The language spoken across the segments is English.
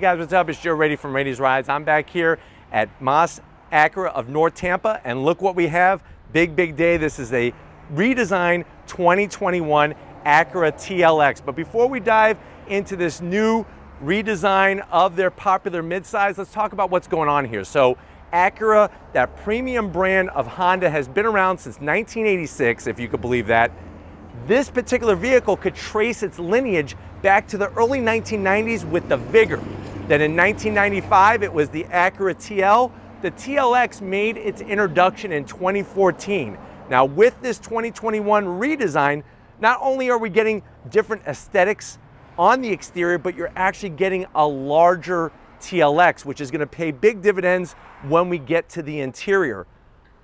guys, what's up? It's Joe Rady from Rady's Rides. I'm back here at Moss Acura of North Tampa, and look what we have. Big day. This is a redesigned 2021 Acura TLX. But before we dive into this new redesign of their popular midsize, let's talk about what's going on here. So Acura, that premium brand of Honda, has been around since 1986, if you could believe that. This particular vehicle could trace its lineage back to the early 1990s with the Vigor. Then in 1995, it was the Acura TL. The TLX made its introduction in 2014. Now with this 2021 redesign, not only are we getting different aesthetics on the exterior, but you're actually getting a larger TLX, which is going to pay big dividends when we get to the interior.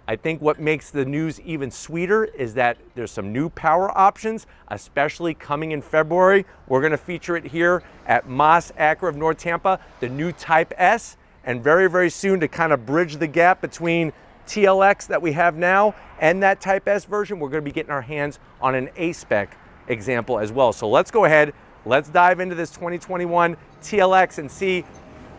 I think what makes the news even sweeter is that there's some new power options, especially coming in February. We're going to feature it here at Moss Acura of North Tampa, the new Type S, and very soon, to kind of bridge the gap between TLX that we have now and that Type S version, we're going to be getting our hands on an A-Spec example as well. So let's go ahead, let's dive into this 2021 TLX and see,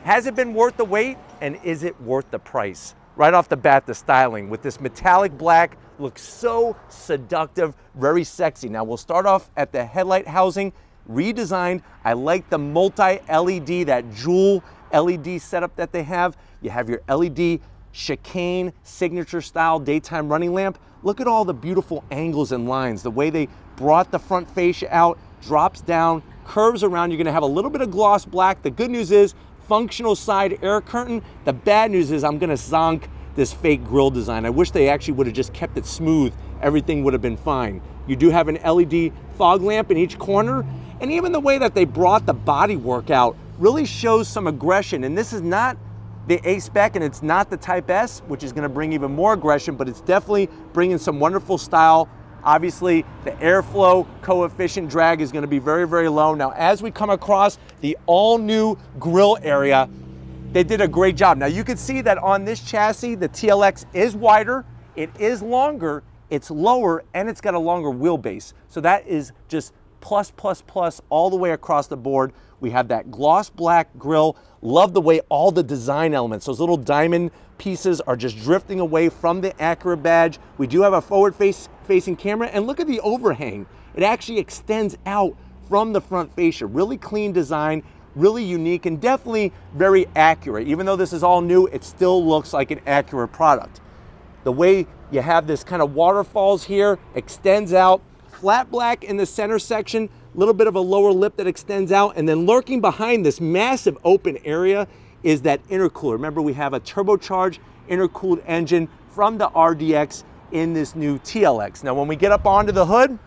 has it been worth the wait and is it worth the price? Right off the bat, the styling with this metallic black looks so seductive, very sexy. Now we'll start off at the headlight housing, redesigned. I like the multi-LED, that jewel LED setup that they have. You have your LED chicane signature style daytime running lamp. Look at all the beautiful angles and lines, the way they brought the front fascia out, drops down, curves around. You're gonna have a little bit of gloss black. The good news is functional side air curtain. The bad news is I'm gonna zonk this fake grille design. I wish they actually would have just kept it smooth. Everything would have been fine. You do have an LED fog lamp in each corner, and even the way that they brought the bodywork out really shows some aggression. And this is not the A-Spec and it's not the Type S, which is gonna bring even more aggression, but it's definitely bringing some wonderful style. Obviously, the airflow coefficient drag is going to be very low. Now, as we come across the all-new grille area, they did a great job. Now, you can see that on this chassis, the TLX is wider, it is longer, it's lower, and it's got a longer wheelbase. So that is just plus all the way across the board. We have that gloss black grille. Love the way all the design elements, those little diamond pieces, are just drifting away from the Acura badge. We do have a forward-facing camera, and look at the overhang. It actually extends out from the front fascia. Really clean design, really unique, and definitely very accurate. Even though this is all new, it still looks like an Acura product. The way you have this kind of waterfalls here, extends out, flat black in the center section, little bit of a lower lip that extends out, and then lurking behind this massive open area is that intercooler. Remember, we have a turbocharged intercooled engine from the RDX in this new TLX. Now, when we get up onto the hood,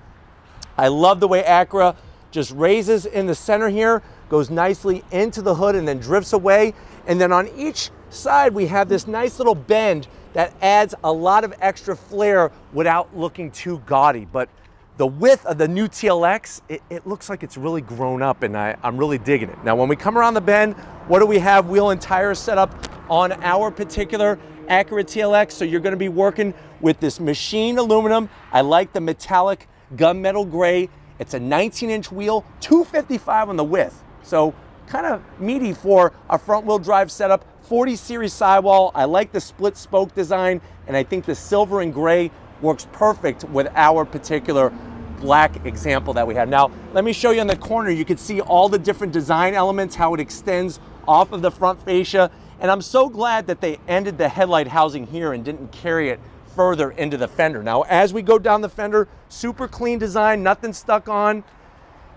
I love the way Acura just raises in the center here, goes nicely into the hood and then drifts away. And then on each side, we have this nice little bend that adds a lot of extra flair without looking too gaudy. But the width of the new TLX, it looks like it's really grown up, and I'm really digging it. Now, when we come around the bend, what do we have? Wheel and tire setup on our particular Acura TLX. So you're gonna be working with this machined aluminum. I like the metallic gunmetal gray. It's a 19-inch wheel, 255 on the width. So kind of meaty for a front wheel drive setup. 40 series sidewall. I like the split spoke design, and I think the silver and gray works perfect with our particular black example that we have. Now, let me show you in the corner. You can see all the different design elements, how it extends off of the front fascia. And I'm so glad that they ended the headlight housing here and didn't carry it further into the fender. Now, as we go down the fender, super clean design, nothing stuck on.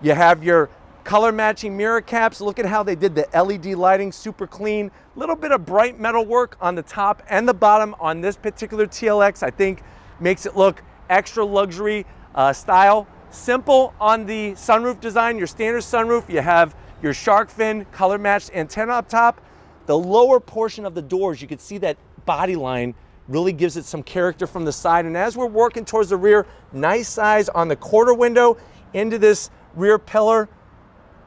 You have your color matching mirror caps. Look at how they did the LED lighting, super clean. Little bit of bright metal work on the top and the bottom on this particular TLX. I think makes it look extra luxury style. Simple on the sunroof design, your standard sunroof. You have your shark fin color matched antenna up top. The lower portion of the doors, you can see that body line really gives it some character from the side. And as we're working towards the rear, nice size on the quarter window into this rear pillar.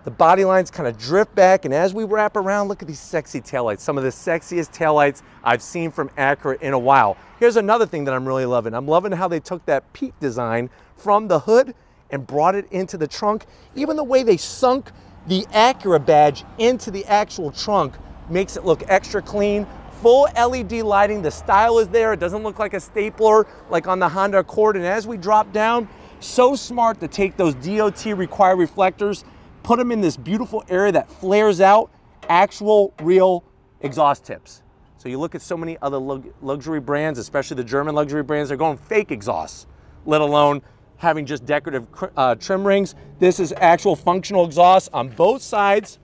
The body lines kind of drift back, and as we wrap around, look at these sexy taillights. Some of the sexiest taillights I've seen from Acura in a while. Here's another thing that I'm really loving. I'm loving how they took that peak design from the hood and brought it into the trunk. Even the way they sunk the Acura badge into the actual trunk makes it look extra clean. Full LED lighting, the style is there. It doesn't look like a stapler like on the Honda Accord. And as we drop down, so smart to take those DOT required reflectors, put them in this beautiful area that flares out, actual real exhaust tips. So you look at so many other luxury brands, especially the German luxury brands, they're going fake exhausts, let alone having just decorative trim rings. This is actual functional exhaust on both sides.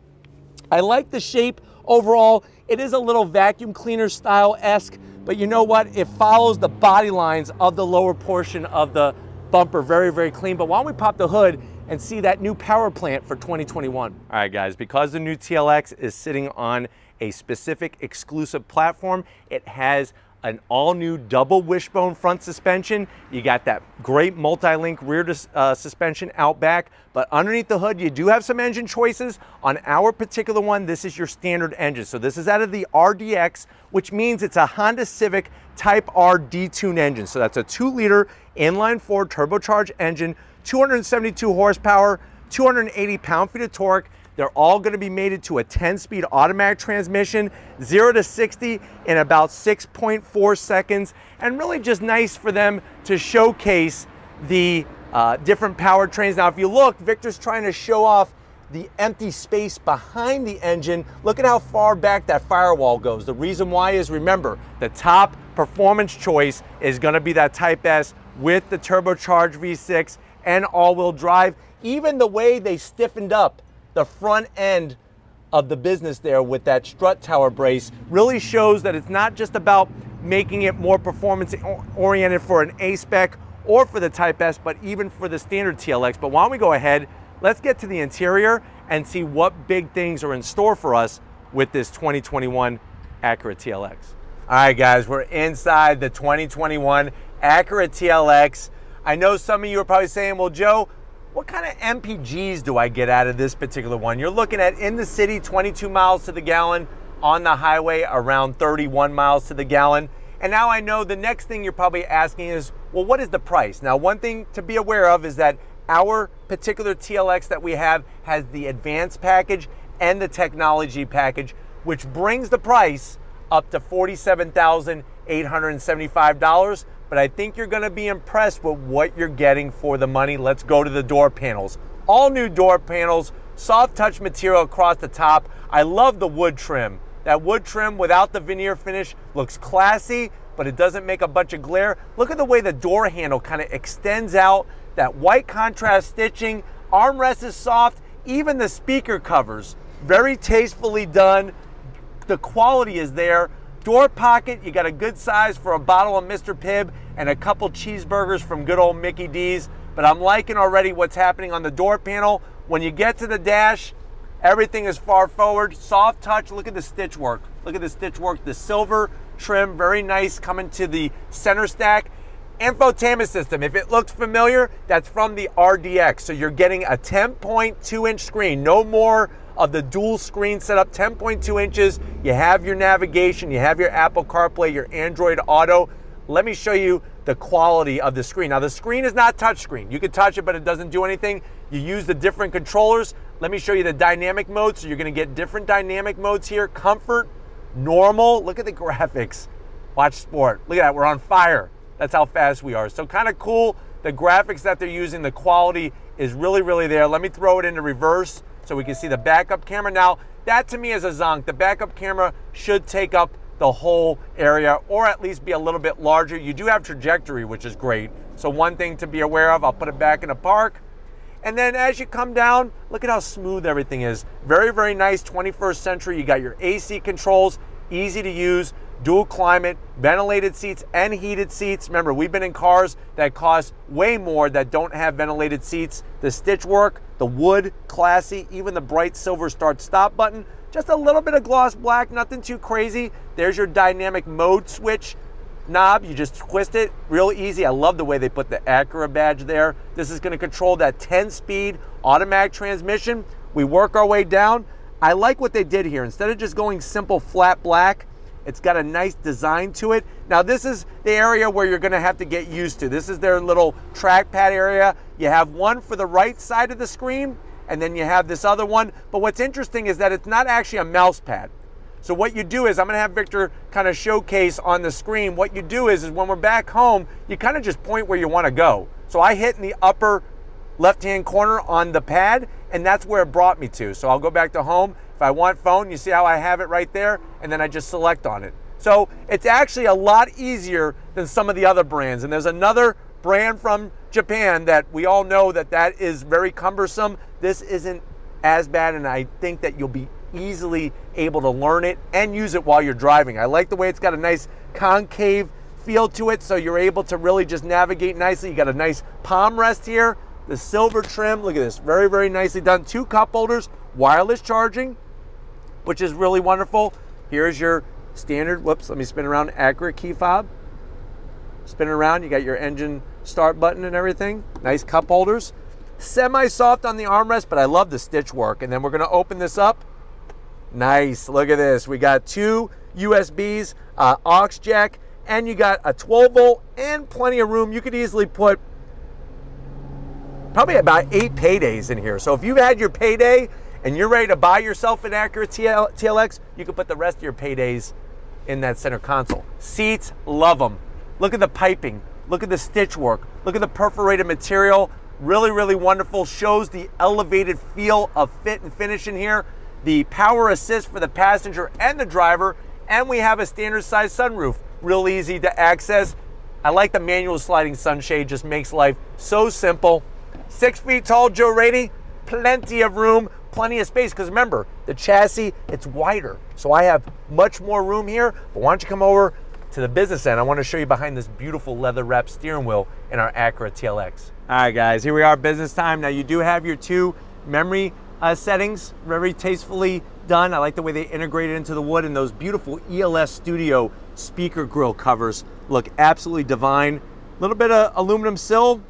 I like the shape overall. It is a little vacuum cleaner style-esque, but you know what? It follows the body lines of the lower portion of the bumper very, very clean. But why don't we pop the hood and see that new power plant for 2021. All right, guys, because the new TLX is sitting on a specific exclusive platform, it has an all-new double wishbone front suspension. You got that great multi-link rear suspension out back, but underneath the hood, you do have some engine choices. On our particular one, this is your standard engine. So this is out of the RDX, which means it's a Honda Civic Type R detuned engine. So that's a 2-liter inline-4 turbocharged engine, 272 horsepower, 280 pound-feet of torque. They're all going to be mated to a 10-speed automatic transmission, 0 to 60 in about 6.4 seconds, and really just nice for them to showcase the different powertrains. Now, if you look, Victor's trying to show off the empty space behind the engine. Look at how far back that firewall goes. The reason why is, remember, the top performance choice is going to be that Type S with the turbocharged V6 and all-wheel drive. Even the way they stiffened up the front end of the business there with that strut tower brace really shows that it's not just about making it more performance oriented for an A-spec or for the Type S, but even for the standard TLX. But why don't we go ahead, let's get to the interior and see what big things are in store for us with this 2021 Acura TLX. All right, guys, we're inside the 2021 Acura TLX. I know some of you are probably saying, well, Joe, what kind of MPGs do I get out of this particular one? You're looking at, in the city, 22 miles to the gallon, on the highway around 31 miles to the gallon. And now I know the next thing you're probably asking is, well, what is the price? Now, one thing to be aware of is that our particular TLX that we have has the advanced package and the technology package, which brings the price up to $47,875. But I think you're gonna be impressed with what you're getting for the money. Let's go to the door panels. All new door panels, soft touch material across the top. I love the wood trim. That wood trim without the veneer finish looks classy, but it doesn't make a bunch of glare. Look at the way the door handle kind of extends out. That white contrast stitching, armrest is soft, even the speaker covers, very tastefully done. The quality is there. Door pocket, you got a good size for a bottle of Mr. Pibb and a couple cheeseburgers from good old Mickey D's. But I'm liking already what's happening on the door panel. When you get to the dash, everything is far forward, soft touch. Look at the stitch work. Look at the stitch work. The silver trim, very nice, coming to the center stack. Infotainment system, if it looks familiar, that's from the RDX. So you're getting a 10.2-inch screen, no more of the dual screen setup, 10.2 inches. You have your navigation, you have your Apple CarPlay, your Android Auto. Let me show you the quality of the screen. Now, the screen is not touchscreen. You can touch it, but it doesn't do anything. You use the different controllers. Let me show you the dynamic mode. So you're gonna get different dynamic modes here. Comfort, normal. Look at the graphics. Watch sport. Look at that, we're on fire. That's how fast we are. So kind of cool. The graphics that they're using, the quality is really, really there. Let me throw it into reverse so we can see the backup camera. Now, that to me is a zonk. The backup camera should take up the whole area, or at least be a little bit larger. You do have trajectory, which is great. So one thing to be aware of, I'll put it back in the park. And then as you come down, look at how smooth everything is. Very, very nice, 21st century. You got your AC controls, easy to use, dual climate, ventilated seats and heated seats. Remember, we've been in cars that cost way more that don't have ventilated seats. The stitch work, the wood, classy, even the bright silver start-stop button. Just a little bit of gloss black, nothing too crazy. There's your dynamic mode switch knob. You just twist it, real easy. I love the way they put the Acura badge there. This is gonna control that 10-speed automatic transmission. We work our way down. I like what they did here. Instead of just going simple flat black, it's got a nice design to it. Now, this is the area where you're gonna have to get used to. This is their little trackpad area. You have one for the right side of the screen and then you have this other one. But what's interesting is that it's not actually a mouse pad. So what you do is, I'm gonna have Victor kind of showcase on the screen, what you do is when we're back home, you kind of just point where you wanna go. So I hit in the upper left-hand corner on the pad, and that's where it brought me to. So I'll go back to home. If I want phone, you see how I have it right there, and then I just select on it. So it's actually a lot easier than some of the other brands. And there's another brand from Japan that we all know that is very cumbersome. This isn't as bad, and I think that you'll be easily able to learn it and use it while you're driving. I like the way it's got a nice concave feel to it, so you're able to really just navigate nicely. You got a nice palm rest here, the silver trim, look at this, very, very nicely done. 2 cup holders, wireless charging, which is really wonderful. Here's your standard, whoops, let me spin around, Acura key fob. Spin around, you got your engine start button and everything. Nice cup holders. Semi-soft on the armrest, but I love the stitch work. And then we're gonna open this up. Nice, look at this. We got 2 USBs, aux jack, and you got a 12 volt and plenty of room. You could easily put probably about 8 paydays in here. So if you've had your payday and you're ready to buy yourself an Acura TLX, you can put the rest of your paydays in that center console. Seats, love them. Look at the piping, look at the stitch work, look at the perforated material. Really, really wonderful. Shows the elevated feel of fit and finish in here. The power assist for the passenger and the driver, and we have a standard size sunroof. Real easy to access. I like the manual sliding sunshade, just makes life so simple. 6 feet tall, Joe Rady, plenty of room, plenty of space, because remember, the chassis, it's wider. So I have much more room here, but why don't you come over to the business end? I want to show you behind this beautiful leather wrapped steering wheel in our Acura TLX. All right, guys, here we are, business time. Now you do have your 2 memory settings, very tastefully done. I like the way they integrate it into the wood, and those beautiful ELS Studio speaker grill covers look absolutely divine. A little bit of aluminum sill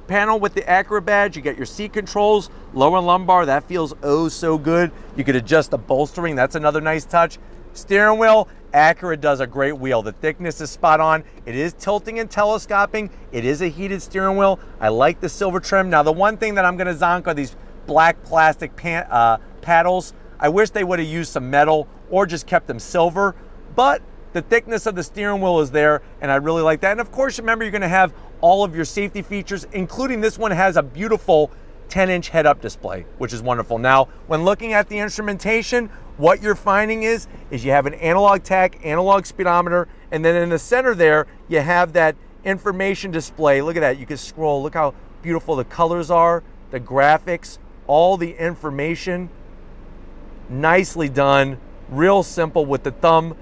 panel with the Acura badge. You get your seat controls, lower lumbar, that feels oh so good. You could adjust the bolstering, that's another nice touch. Steering wheel, Acura does a great wheel. The thickness is spot on. It is tilting and telescoping. It is a heated steering wheel. I like the silver trim. Now the one thing that I'm gonna zonk are these black plastic paddles. I wish they would have used some metal or just kept them silver, but the thickness of the steering wheel is there, and I really like that. And of course, remember, you're gonna have all of your safety features, including this one has a beautiful 10-inch head-up display, which is wonderful. Now, when looking at the instrumentation, what you're finding is you have an analog tach, analog speedometer, and then in the center there, you have that information display. Look at that, you can scroll, look how beautiful the colors are, the graphics, all the information, nicely done, real simple with the thumb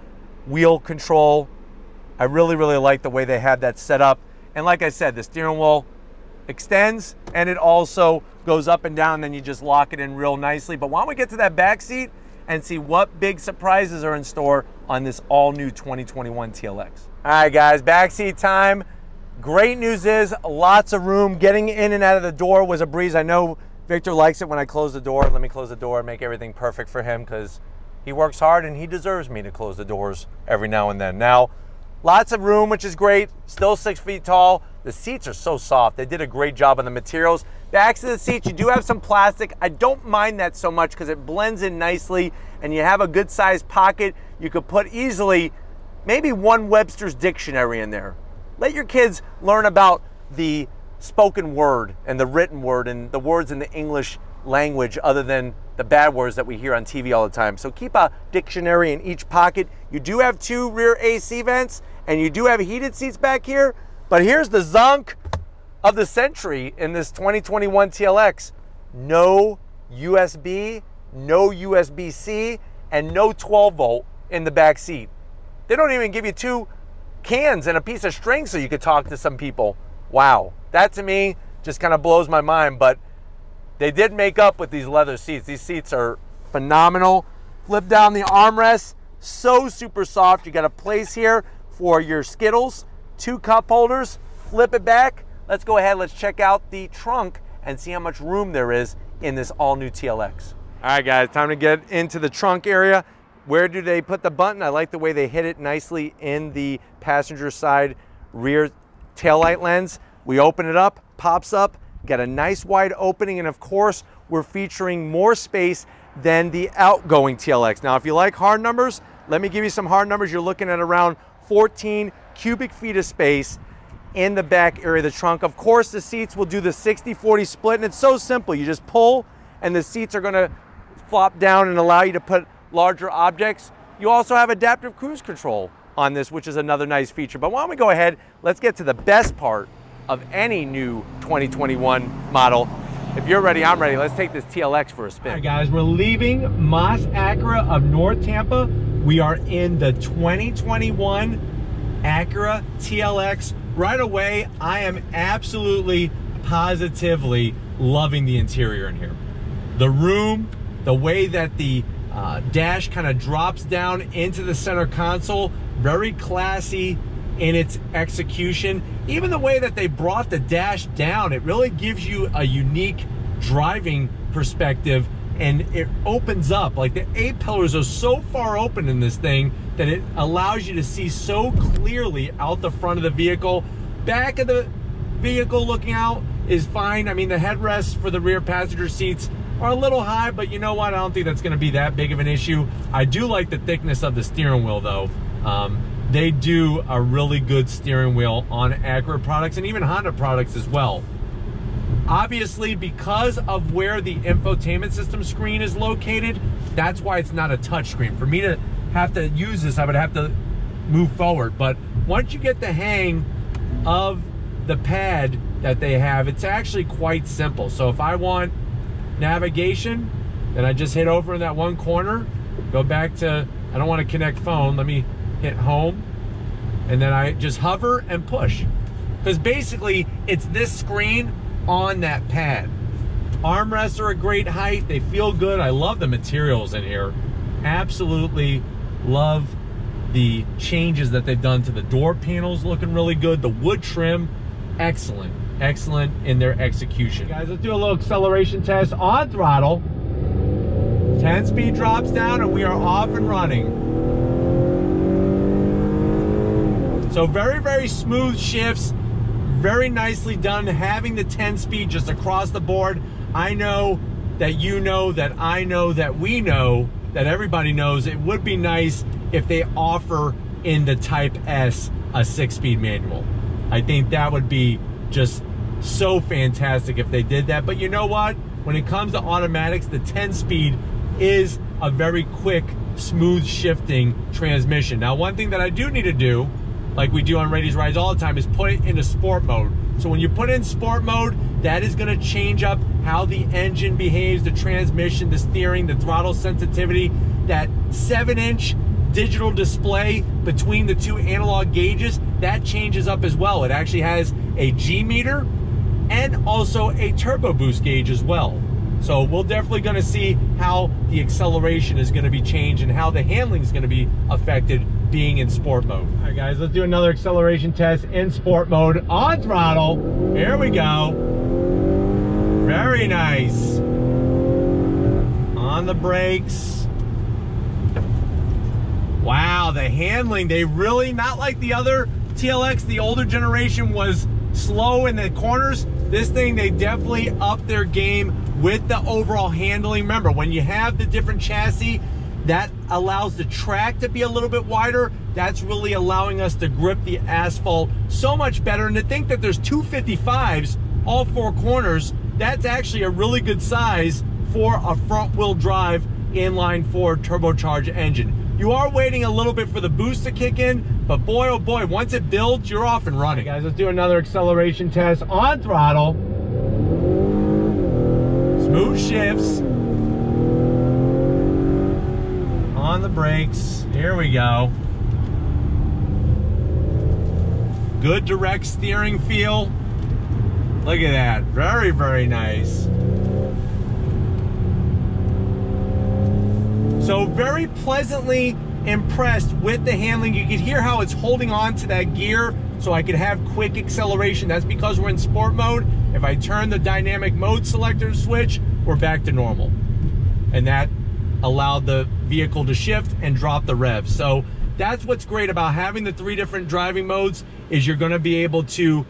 wheel control. I really, really like the way they have that set up. And like I said, the steering wheel extends and it also goes up and down, then you just lock it in real nicely. But why don't we get to that back seat and see what big surprises are in store on this all new 2021 TLX. All right, guys, back seat time. Great news is lots of room. Getting in and out of the door was a breeze. I know Victor likes it when I close the door. Let me close the door and make everything perfect for him, because he works hard and he deserves me to close the doors every now and then. Now, lots of room, which is great. Still 6 feet tall. The seats are so soft. They did a great job on the materials. Backs of the seats, you do have some plastic. I don't mind that so much because it blends in nicely, and you have a good sized pocket. You could put easily maybe 1 Webster's dictionary in there. Let your kids learn about the spoken word and the written word and the words in the English language other than the bad words that we hear on TV all the time. So keep a dictionary in each pocket. You do have 2 rear AC vents, and you do have heated seats back here. But here's the zonk of the century in this 2021 TLX. No USB, no USB-C, and no 12 volt in the back seat. They don't even give you 2 cans and a piece of string so you could talk to some people. Wow, that to me just kind of blows my mind, but they did make up with these leather seats. These seats are phenomenal. Flip down the armrest, so super soft. You got a place here for your Skittles, 2 cup holders, flip it back. Let's go ahead, let's check out the trunk and see how much room there is in this all new TLX. All right, guys, time to get into the trunk area. Where do they put the button? I like the way they hit it nicely in the passenger side rear taillight lens. We open it up, pops up, got a nice wide opening, and of course, we're featuring more space than the outgoing TLX. Now, if you like hard numbers, let me give you some hard numbers. You're looking at around 14 cubic feet of space in the back area of the trunk. Of course, the seats will do the 60-40 split, and it's so simple. You just pull, and the seats are gonna flop down and allow you to put larger objects. You also have adaptive cruise control on this, which is another nice feature. But why don't we go ahead, let's get to the best part of any new 2021 model. If you're ready, I'm ready. Let's take this TLX for a spin. All right, guys, we're leaving Moss Acura of North Tampa. We are in the 2021 Acura TLX. Right away, I am absolutely, positively loving the interior in here. The room, the way that the dash kind of drops down into the center console, very classy in its execution. Even the way that they brought the dash down, it really gives you a unique driving perspective, and it opens up. Like, the A-pillars are so far open in this thing that it allows you to see so clearly out the front of the vehicle. Back of the vehicle looking out is fine. I mean, the headrests for the rear passenger seats are a little high, but you know what? I don't think that's gonna be that big of an issue. I do like the thickness of the steering wheel though. They do a really good steering wheel on Acura products and even Honda products as well. Obviously, because of where the infotainment system screen is located, that's why it's not a touch screen. For me to have to use this, I would have to move forward. But once you get the hang of the pad that they have, it's actually quite simple. So if I want navigation, then I just hit over in that one corner, go back to, I don't want to connect phone, let me hit home, and then I just hover and push. Because basically, it's this screen on that pad. Armrests are a great height, they feel good. I love the materials in here. Absolutely love the changes that they've done to the door panels, looking really good. The wood trim, excellent. Excellent in their execution. Guys, let's do a little acceleration test on throttle. 10-speed drops down and we are off and running. So very, very smooth shifts, very nicely done, having the 10-speed just across the board. I know that you know that I know that we know that everybody knows it would be nice if they offer in the Type S a 6-speed manual. I think that would be just so fantastic if they did that. But you know what? When it comes to automatics, the 10-speed is a very quick, smooth shifting transmission. Now, one thing that I do need to do, like we do on Rady's Rides all the time, is put it into sport mode. So when you put it in sport mode, that is going to change up how the engine behaves, the transmission, the steering, the throttle sensitivity. That 7-inch digital display between the two analog gauges, that changes up as well. It actually has a G meter and also a turbo boost gauge as well. So we're definitely going to see how the acceleration is going to be changed and how the handling is going to be affected being in sport mode. All right, guys, let's do another acceleration test in sport mode on throttle. Here we go. Very nice. On the brakes. Wow, the handling, they really, not like the other TLX, the older generation was slow in the corners. This thing, they definitely upped their game with the overall handling. Remember, when you have the different chassis, that allows the track to be a little bit wider. That's really allowing us to grip the asphalt so much better. And to think that there's 255s all four corners, that's actually a really good size for a front-wheel drive inline-4 turbocharged engine. You are waiting a little bit for the boost to kick in, but boy, oh boy, once it builds, you're off and running. Guys, let's do another acceleration test on throttle. Smooth shifts. On the brakes. Here we go. Good direct steering feel. Look at that. Very, very nice. So very pleasantly impressed with the handling. You can hear how it's holding on to that gear so I could have quick acceleration. That's because we're in sport mode. If I turn the dynamic mode selector switch, we're back to normal. And that allowed the vehicle to shift and drop the revs. So that's what's great about having the 3 different driving modes, is you're gonna be able to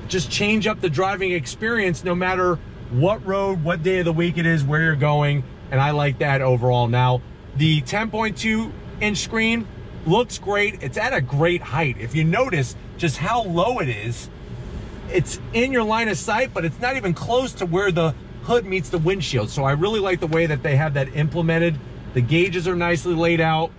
just change up the driving experience no matter what road, what day of the week it is, where you're going, and I like that overall. Now, the 10.2-inch screen looks great. It's at a great height. If you notice just how low it is, it's in your line of sight, but it's not even close to where the hood meets the windshield. So I really like the way that they have that implemented. The gauges are nicely laid out.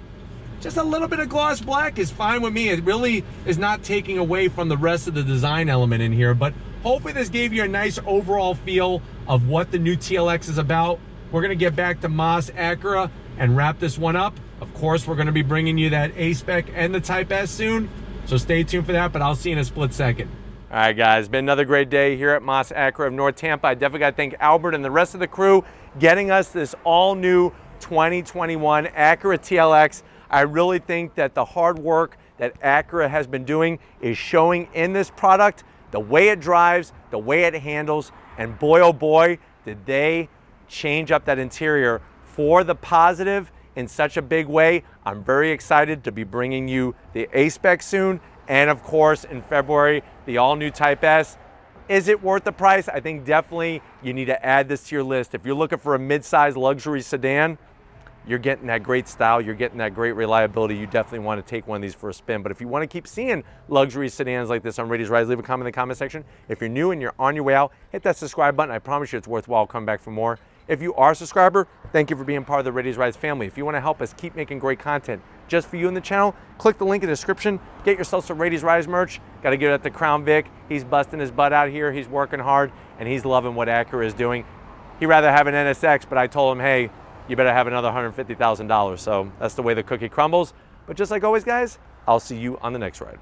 Just a little bit of gloss black is fine with me. It really is not taking away from the rest of the design element in here, but hopefully this gave you a nice overall feel of what the new TLX is about. We're gonna get back to Moss Acura and wrap this one up. Of course, we're gonna be bringing you that A-Spec and the Type S soon, so stay tuned for that, but I'll see you in a split second. All right, guys, been another great day here at Moss Acura of North Tampa. I definitely got to thank Albert and the rest of the crew getting us this all-new 2021 Acura TLX. I really think that the hard work that Acura has been doing is showing in this product, the way it drives, the way it handles, and boy, oh boy, did they change up that interior for the positive in such a big way. I'm very excited to be bringing you the A-Spec soon, and of course, in February, the all-new Type S. Is it worth the price? I think definitely you need to add this to your list. If you're looking for a mid-size luxury sedan, you're getting that great style, you're getting that great reliability. You definitely want to take one of these for a spin. But if you want to keep seeing luxury sedans like this on Rady's Rise, leave a comment in the comment section. If you're new and you're on your way out, hit that subscribe button. I promise you it's worthwhile. Come back for more. If you are a subscriber, thank you for being part of the Rady's Rise family. If you want to help us keep making great content just for you in the channel, click the link in the description. Get yourself some Rady's Rise merch. Got to give it up to Crown Vic. He's busting his butt out here. He's working hard, and he's loving what Acura is doing. He'd rather have an NSX, but I told him, hey, you better have another $150,000. So that's the way the cookie crumbles. But just like always, guys, I'll see you on the next ride.